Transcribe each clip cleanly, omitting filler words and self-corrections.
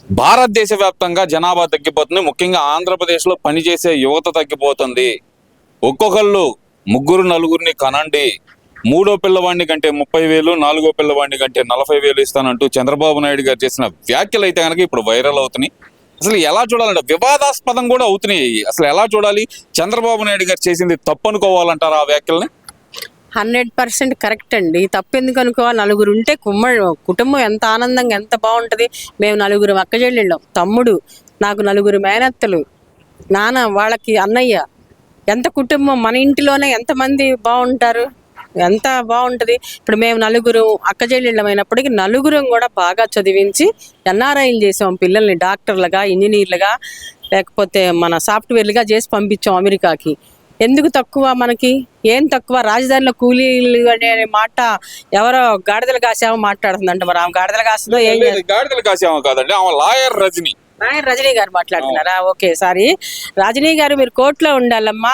భారతదేశ వ్యాప్తంగా జనాభా తగ్గిపోతుంది. ముఖ్యంగా ఆంధ్రప్రదేశ్లో పనిచేసే యువత తగ్గిపోతుంది. ఒక్కొక్కళ్ళు ముగ్గురు నలుగురిని కనండి, మూడో పిల్లవాడిని కంటే 30,000, నాలుగో పిల్లవాడిని కంటే 40,000 ఇస్తానంటూ చంద్రబాబు నాయుడు గారు చేసిన వ్యాఖ్యలు అయితే కనుక ఇప్పుడు వైరల్ అవుతున్నాయి. అసలు ఎలా చూడాలంటే వివాదాస్పదం కూడా అవుతున్నాయి. అసలు ఎలా చూడాలి? చంద్రబాబు నాయుడు గారు చేసింది తప్పు అనుకోవాలంటారా ఆ వ్యాఖ్యల్ని? 100% కరెక్ట్ అండి. తప్పెందుకు అనుకోవాలి? నలుగురు ఉంటే కుటుంబం ఎంత ఆనందంగా ఎంత బాగుంటుంది. మేము నలుగురు అక్కచెల్లెళ్ళం, తమ్ముడు, నాకు నలుగురు మేనత్తలు, నాన్న, వాళ్ళకి అన్నయ్య, ఎంత కుటుంబం. మన ఇంటిలోనే ఎంతమంది బాగుంటారు, ఎంత బాగుంటుంది. ఇప్పుడు మేము నలుగురు అక్కచెల్లెళ్ళమైనప్పటికీ నలుగురం కూడా బాగా చదివించి ఎన్ఆర్ఐలు చేసాం. పిల్లల్ని డాక్టర్లుగా, ఇంజనీర్లుగా, లేకపోతే మన సాఫ్ట్వేర్లుగా చేసి పంపించాం అమెరికాకి. ఎందుకు తక్కువ? మనకి ఏం తక్కువ? రాజధానిలో కూలీలు అనే మాట ఎవరో గాడిదలు కాసేమో మాట్లాడుతుందంట. మరి ఆమె గాడిదలు కాస్తుందో ఏం గాడిదలు కాసేమో కాదండి, ఆమె లాయర్ రజని. రజనీ గారు మాట్లాడుతున్నారా? Okay, sorry. రజనీ గారు, మీరు కోర్టులో ఉండాలమ్మా.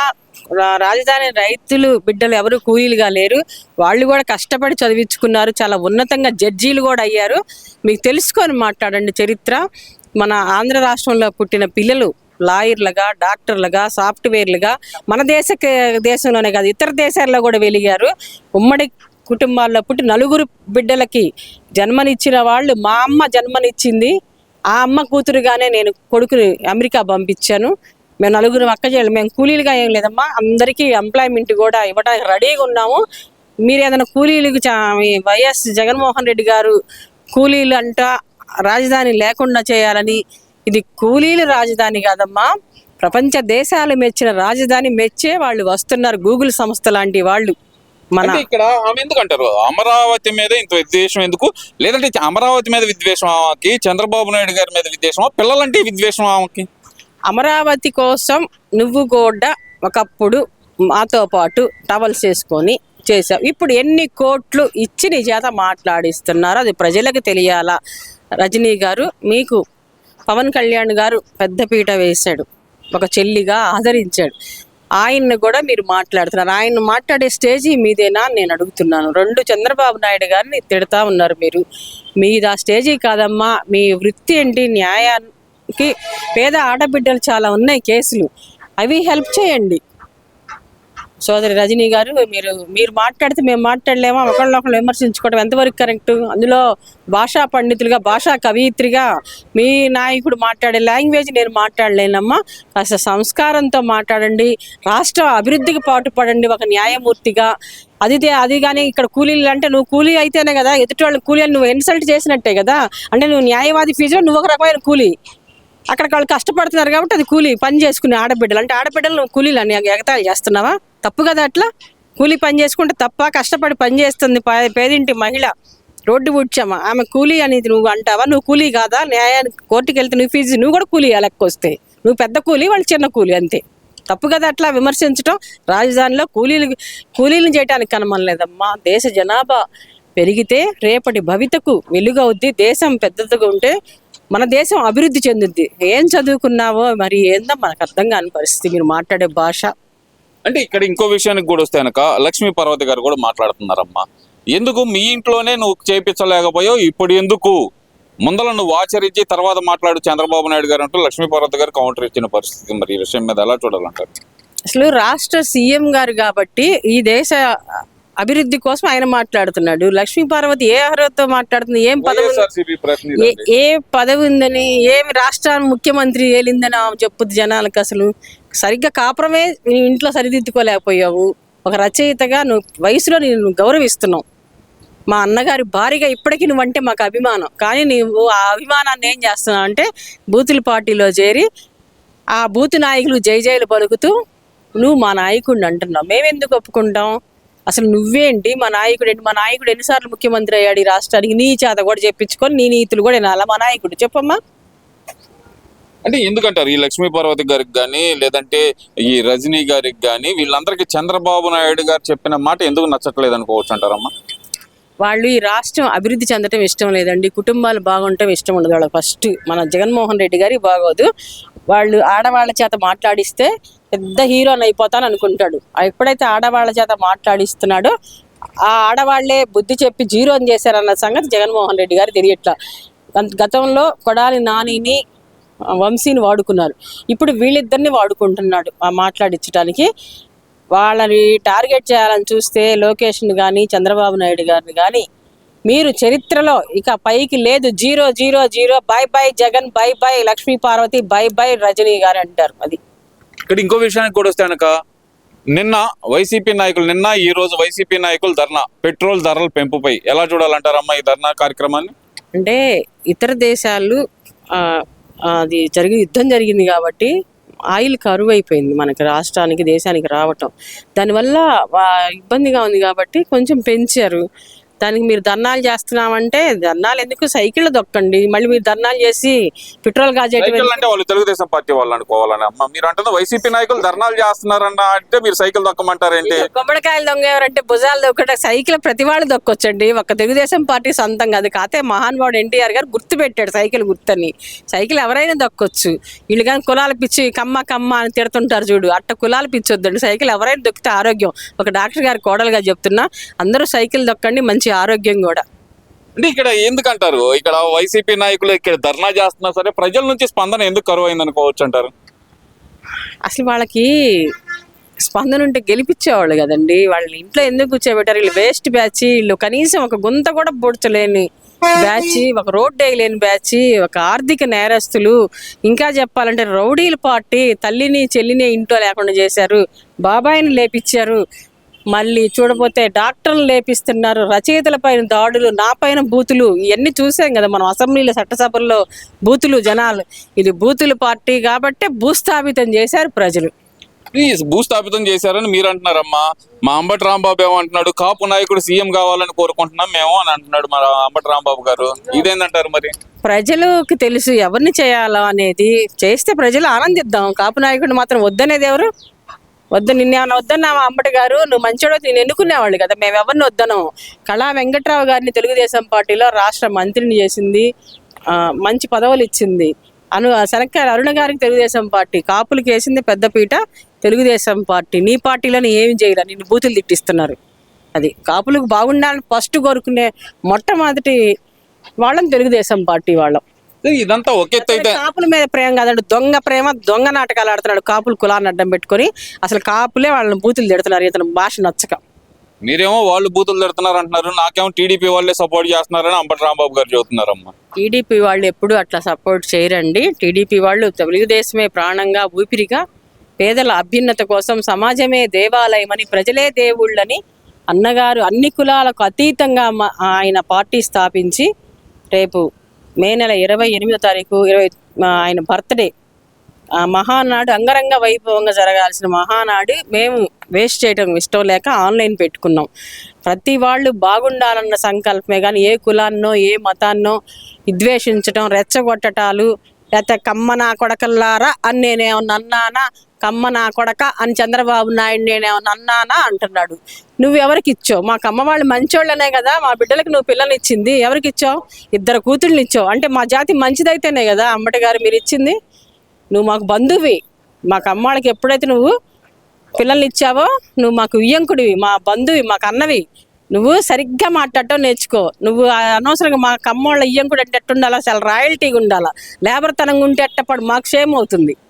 రాజధాని రైతులు బిడ్డలు ఎవరు కూలీలుగా లేరు. వాళ్ళు కూడా కష్టపడి చదివించుకున్నారు, చాలా ఉన్నతంగా జడ్జీలు కూడా అయ్యారు. మీకు తెలుసుకొని మాట్లాడండి చరిత్ర. మన ఆంధ్ర రాష్ట్రంలో పుట్టిన పిల్లలు లాయర్లుగా, డాక్టర్లుగా, సాఫ్ట్వేర్లుగా మన దేశంలోనే కాదు ఇతర దేశాల్లో కూడా వెలిగారు. ఉమ్మడి కుటుంబాల్లో పుట్టి నలుగురు బిడ్డలకి జన్మనిచ్చిన వాళ్ళు. మా అమ్మ జన్మనిచ్చింది, ఆ అమ్మ కూతురుగానే నేను కొడుకుని అమెరికా పంపించాను. మేము నలుగురు అక్కచెల్లెలు, మేము కూలీలుగా ఏం లేదమ్మా. అందరికీ ఎంప్లాయ్మెంట్ కూడా ఇవ్వడానికి రెడీగా ఉన్నాము. మీరు ఏదైనా కూలీలకు వైఎస్ జగన్మోహన్ రెడ్డి గారు కూలీలు అంట రాజధాని లేకుండా చేయాలని, ఇది కూలీల రాజధాని కాదమ్మా, ప్రపంచ దేశాలు మెచ్చిన రాజధాని. మెచ్చే వాళ్ళు వస్తున్నారు, గూగుల్ సంస్థ లాంటి వాళ్ళు. మన ఇక్కడ ఆమె ఎందుకు అంటారు అమరావతి మీద ఇంత విద్వేషం ఎందుకు? లేదంటే అమరావతి మీద విద్వేషం ఆమెకి, చంద్రబాబు నాయుడు గారి మీద విద్వేషమా, పిల్లలంటే విద్వేషం ఆమెకి? అమరావతి కోసం నువ్వు కూడా ఒకప్పుడు మాతో పాటు టవల్స్ వేసుకొని చేసావు. ఇప్పుడు ఎన్ని కోట్లు ఇచ్చి నీ చేత మాట్లాడిస్తున్నారు, అది ప్రజలకు తెలియాలా? రజనీ గారు, మీకు పవన్ కళ్యాణ్ గారు పెద్దపీట వేశాడు, ఒక చెల్లిగా ఆదరించాడు. ఆయన్ని కూడా మీరు మాట్లాడుతున్నారు. ఆయన మాట్లాడే స్టేజీ మీదేనా నేను అడుగుతున్నాను. రెండు చంద్రబాబు నాయుడు గారిని తిడతా ఉన్నారు మీరు. మీది ఆ స్టేజీ కాదమ్మా. మీ వృత్తి ఏంటి? న్యాయానికి పేద ఆడబిడ్డలు చాలా ఉన్నాయి కేసులు, అవి హెల్ప్ చేయండి. సోదరి రజనీ గారు, మీరు మాట్లాడితే మేము మాట్లాడలేమా? ఒకళ్ళొకళ్ళు విమర్శించుకోవడం ఎంతవరకు కరెక్ట్? అందులో భాషా పండితులుగా, భాషా కవయిత్రిగా మీ నాయకుడు మాట్లాడే లాంగ్వేజ్ నేను మాట్లాడలేనమ్మా. కాస్త సంస్కారంతో మాట్లాడండి, రాష్ట్ర అభివృద్ధికి పాటుపడండి ఒక న్యాయమూర్తిగా. అది కానీ ఇక్కడ కూలీలు అంటే నువ్వు కూలీ అయితేనే కదా, ఎదుటి వాళ్ళు కూలీ అని నువ్వు ఇన్సల్ట్ చేసినట్టే కదా. అంటే నువ్వు న్యాయవాది ఫీజులో నువ్వు ఒక రకమైన కూలీ. అక్కడ వాళ్ళు కష్టపడుతున్నారు కాబట్టి అది కూలీ పని చేసుకునే ఆడబిడ్డలు. అంటే ఆడబిడ్డలు నువ్వు కూలీలు అని ఎగతాళి చేస్తున్నావా? తప్పు కదా అట్లా. కూలీ పని చేసుకుంటే తప్ప? కష్టపడి పని చేస్తుంది పేదింటి మహిళ, రోడ్డు ఊడ్చామా, ఆమె కూలీ అనేది నువ్వు అంటావా? నువ్వు కూలీ కాదా? న్యాయానికి కోర్టుకి వెళ్తే నువ్వు ఫీజు నువ్వు కూడా కూలీ లెక్క వస్తే, నువ్వు పెద్ద కూలీ, వాళ్ళు చిన్న కూలీ, అంతే. తప్పు కదా అట్లా విమర్శించడం. రాజధానిలో కూలీలను చేయడానికి కనమనలేదమ్మా. దేశ జనాభా పెరిగితే రేపటి భవితకు వెలుగవుద్ది. దేశం పెద్దదిగా ఉంటే మన దేశం అభివృద్ధి చెందుద్ది. ఏం చదువుకున్నావో మరి ఏందో మనకు అర్థం కాని పరిస్థితి మీరు మాట్లాడే భాష. అంటే ఇక్కడ ఇంకో విషయానికి కూడా వస్తే కనుక లక్ష్మీ పార్వతి గారు కూడా మాట్లాడుతున్నారమ్మా. ఎందుకు మీ ఇంట్లోనే నువ్వు చేయించలేకపోయావు, ఇప్పుడు ఎందుకు ముందర నువ్వు ఆచరించి తర్వాత మాట్లాడు చంద్రబాబు నాయుడు గారు అంటూ లక్ష్మీ పార్వతి గారు కౌంటర్ ఇచ్చిన పరిస్థితి. మరి ఈ విషయం మీద ఎలా చూడాలంటారు? అసలు రాష్ట్ర సీఎం గారు కాబట్టి ఈ దేశ అభివృద్ధి కోసం ఆయన మాట్లాడుతున్నాడు. లక్ష్మీ పార్వతి ఏ అర్హతతో మాట్లాడుతుంది? ఏం పదవి, ఏ పదవి ఉందని, ఏమి రాష్ట్రాన్ని ముఖ్యమంత్రి ఏలిందని ఆమె చెప్పుద్ది జనాలకు? అసలు సరిగ్గా కాపురమే నీ ఇంట్లో సరిదిద్దుకోలేకపోయావు. ఒక రచయితగా నువ్వు వయసులో నేను గౌరవిస్తున్నావు. మా అన్నగారి భారీగా ఇప్పటికీ నువ్వంటే మాకు అభిమానం. కానీ నువ్వు ఆ అభిమానాన్ని ఏం చేస్తున్నావు అంటే బూతుల పార్టీలో చేరి ఆ బూతు నాయకులు జై జైలు పలుకుతూ నువ్వు మా నాయకుడిని అంటున్నావు. మేమెందుకు ఒప్పుకుంటాం? అసలు నువ్వేంటి? మా నాయకుడు ఏంటి? మా నాయకుడు ఎన్నిసార్లు ముఖ్యమంత్రి అయ్యాడు ఈ రాష్ట్రానికి? నీ చేత కూడా చెప్పించుకొని నీ నీతులు కూడా వినాలా మా నాయకుడు? చెప్పమ్మా. అంటే ఎందుకంటారు ఈ లక్ష్మీ పార్వతి గారికి కానీ, లేదంటే ఈ రజనీ గారికి కానీ, వీళ్ళందరికీ చంద్రబాబు నాయుడు గారు చెప్పిన మాట ఎందుకు నచ్చట్లేదు అనుకోవచ్చు అంటారమ్మా? వాళ్ళు ఈ రాష్ట్రం అభివృద్ధి చెందటం ఇష్టం లేదండి, కుటుంబాలు బాగుండటం ఇష్టం ఉండదు వాళ్ళకి. ఫస్ట్ మన జగన్మోహన్ రెడ్డి గారికి బాగోదు. వాళ్ళు ఆడవాళ్ళ చేత మాట్లాడిస్తే పెద్ద హీరోని అయిపోతాను అనుకుంటాడు. ఎప్పుడైతే ఆడవాళ్ళ చేత మాట్లాడిస్తున్నాడో ఆ ఆడవాళ్లే బుద్ధి చెప్పి జీరోని చేశారన్న సంగతి జగన్మోహన్ రెడ్డి గారు తెలియట్లా. గతంలో కొడాలి నానిని వంశీని వాడుకున్నారు, ఇప్పుడు వీళ్ళిద్దరిని వాడుకుంటున్నాడు ఆ మాట్లాడించడానికి. వాళ్ళని టార్గెట్ చేయాలని చూస్తే లోకేష్ని కానీ చంద్రబాబు నాయుడు గారిని కానీ మీరు చరిత్రలో ఇక పైకి లేదు, 0-0-0, bye bye Jagan, bye bye Lakshmi Parvathi, bye bye Rajani garu అంటారు. అది ఇక్కడ ఇంకో విషయానికి కూడా వస్తే కనుక నిన్న ఈ రోజు వైసీపీ నాయకులు ధర్నా, పెట్రోల్ ధరల పెంపుపై ఎలా చూడాలంటారమ్మా ఈ ధర్నా కార్యక్రమాన్ని? అంటే ఇతర దేశాలు అది యుద్ధం జరిగింది కాబట్టి ఆయిల్ కరువు అయిపోయింది మనకి రాష్ట్రానికి, దేశానికి రావటం. దానివల్ల ఇబ్బందిగా ఉంది కాబట్టి కొంచెం పెంచారు. దానికి మీరు ధర్నాలు చేస్తున్నామంటే ధర్నాలు ఎందుకు, సైకిళ్ళు దొక్కండి. మళ్ళీ మీరు ధర్నాలు చేసి పెట్రోల్ గాజెట్ అంటే వాళ్ళు తెలుగుదేశం పార్టీ వాళ్ళు అనుకోవాలని అమ్మ మీరు అంటున్నా. వైసీపీ నాయకులు ధర్నాలు చేస్తున్నారన్న అంటే మీరు సైకిల్ దొక్కమంటారేంటి? గుమ్మడికాయలు దొంగ ఎవరంటే భుజాలు దొక్కట, సైకిల్ ప్రతి వాళ్ళు దొక్కొచ్చండి, ఒక తెలుగుదేశం పార్టీ సొంతం కాదు. కాతే మహానుభావుడు ఎన్టీఆర్ గారు గుర్తు పెట్టాడు సైకిల్ గుర్తని. సైకిల్ ఎవరైనా దొక్కొచ్చు. వీళ్ళు కానీ కులాల పిచ్చి కమ్మ కమ్మ అని తిడుతుంటారు చూడు, అట్ట కులాల పిచ్చి వద్దండి. సైకిల్ ఎవరైనా దొక్కితే ఆరోగ్యం. ఒక డాక్టర్ గారు కోడలుగా చెప్తున్నా, అందరూ సైకిల్ దొక్కండి, మంచి ఆరోగ్యం కూడా. అంటే ఇక్కడ ఎందుకంటారు, ఇక్కడ వైసీపీ నాయకులు ఇక్కడ ధర్నా చేస్తున్నా సరే ప్రజల నుంచి స్పందన ఎందుకు కరువు అయింది అనుకోవచ్చు అంటారు? అసలు వాళ్ళకి స్పందన ఉంటే గెలిపించేవాళ్ళు కదండి. వాళ్ళని ఇంట్లో ఎందుకు కూర్చోబెట్టారు? వీళ్ళు వేస్ట్ బ్యాచ్, వీళ్ళు కనీసం ఒక గుంత కూడా పూడ్చలేని బ్యాచ్, ఒక రోడ్ వేయలేని బ్యాచ్, ఒక ఆర్థిక నేరస్తులు. ఇంకా చెప్పాలంటే రౌడీల పార్టీ. తల్లిని చెల్లిని ఇంట్లో లేకుండా చేశారు, బాబాయిని లేపించారు, మళ్ళీ చూడపోతే డాక్టర్లు లేపిస్తున్నారు, రచయితల పైన దాడులు, నా పైన బూతులు. ఇవన్నీ చూసాం కదా మనం అసెంబ్లీలో, చట్టసభల్లో బూతులు, జనాలు. ఇది బూతుల పార్టీ కాబట్టి భూస్థాపితం చేశారు ప్రజలు. భూస్థాపితం చేశారని మీరు అంటున్నారమ్మా. మా అంబటి రాంబాబు ఏమంటున్నాడు, కాపు నాయకుడు సీఎం కావాలని కోరుకుంటున్నాం మేము అని అంటున్నాడు మా అంబటి రాంబాబు గారు. ఇదేంటంటారు మరి? ప్రజలకు తెలుసు ఎవరిని చేయాలో అనేది. చేస్తే ప్రజలు ఆనందిద్దాం. కాపు నాయకుడు మాత్రం వద్దనేది ఎవరు? నిన్నేమన్నా వద్దన్నావా అంబటి గారు? నువ్వు మంచోడు, నేను ఎన్నుకునేవాళ్ళు కదా, మేము ఎవరిని వద్దను. కళా వెంకట్రావు గారిని తెలుగుదేశం పార్టీలో రాష్ట్ర మంత్రిని చేసింది, మంచి పదవులు ఇచ్చింది. శనక్కాయల అరుణ గారికి తెలుగుదేశం పార్టీ, కాపులకి వేసింది పెద్దపీట తెలుగుదేశం పార్టీ. నీ పార్టీలోని ఏమి చేయలే, నిన్ను బూతులు తిట్టిస్తున్నారు. అది కాపులకు బాగుండాలని ఫస్ట్ కోరుకునే మొట్టమొదటి వాళ్ళని తెలుగుదేశం పార్టీ వాళ్ళం. ఇదంతా ఒకే కాపుల మీద ప్రేమ కాదండి, దొంగ ప్రేమ, దొంగ నాటకాలు ఆడుతున్నాడు. కాపులు కులాన్ని అడ్డం పెట్టుకొని అసలు కాపులే వాళ్ళని బూతులు తిడుతున్నారు, ఇతను భాష నచ్చక. మీరేమో వాళ్ళు బూతులు తిడుతున్నారు అంటున్నారు, నాకేమో టీడీపీ వాళ్ళే సపోర్ట్ చేస్తున్నారని అంబటి రాంబాబు గారు చెబుతున్నారమ్మా. టీడీపీ వాళ్ళు ఎప్పుడు అట్లా సపోర్ట్ చేయరండి. టీడీపీ వాళ్ళు తెలుగుదేశమే ప్రాణంగా, ఊపిరిగా, పేదల అభ్యున్నత కోసం, సమాజమే దేవాలయమని, ప్రజలే దేవుళ్ళని అన్నగారు అన్ని కులాలకు అతీతంగా ఆయన పార్టీ స్థాపించి రేపు మే నెల 28వ తారీఖు ఆయన బర్త్డే మహానాడు అంగరంగ వైభవంగా జరగాల్సిన మహానాడు మేము వేస్ట్ చేయడం ఇష్టం లేక ఆన్లైన్ పెట్టుకున్నాం. ప్రతి వాళ్ళు బాగుండాలన్న సంకల్పమే కానీ ఏ కులాన్నో ఏ మతాన్నో విద్వేషించడం, రెచ్చగొట్టటాలు, లేకపోతే కమ్మ నా కొడకల్లారా అని నేనేమన్నా అన్నానా, కమ్మ నా కొడక అని చంద్రబాబు నాయుడు నేనేమన్నా అన్నానా అంటున్నాడు. నువ్వు ఎవరికి ఇచ్చావు? మాకు అమ్మ వాళ్ళు మంచోళ్ళనే కదా మా బిడ్డలకు నువ్వు పిల్లల్ని ఇచ్చింది. ఎవరికి ఇచ్చావు? 2 కూతుళ్ళని ఇచ్చావు. అంటే మా జాతి మంచిదైతేనే కదా అంబటి గారు మీరు ఇచ్చింది. నువ్వు మాకు బంధువి. మాకు అమ్మాళ్ళకి ఎప్పుడైతే నువ్వు పిల్లల్ని ఇచ్చావో నువ్వు మాకు వియ్యంకుడివి, మా బంధువి, మాకు అన్నవి. నువ్వు సరిగ్గా మాట్లాడటం నేర్చుకో. నువ్వు అనవసరంగా మా కమ్మోళ్ళ ఇయ్యంకుడు అంటే ఎట్టుండాలా, చాలా రాయల్టీగా ఉండాలా. లేబర్ తనంగా ఉంటే ఎట్టపడు మాకు క్షేమం అవుతుంది.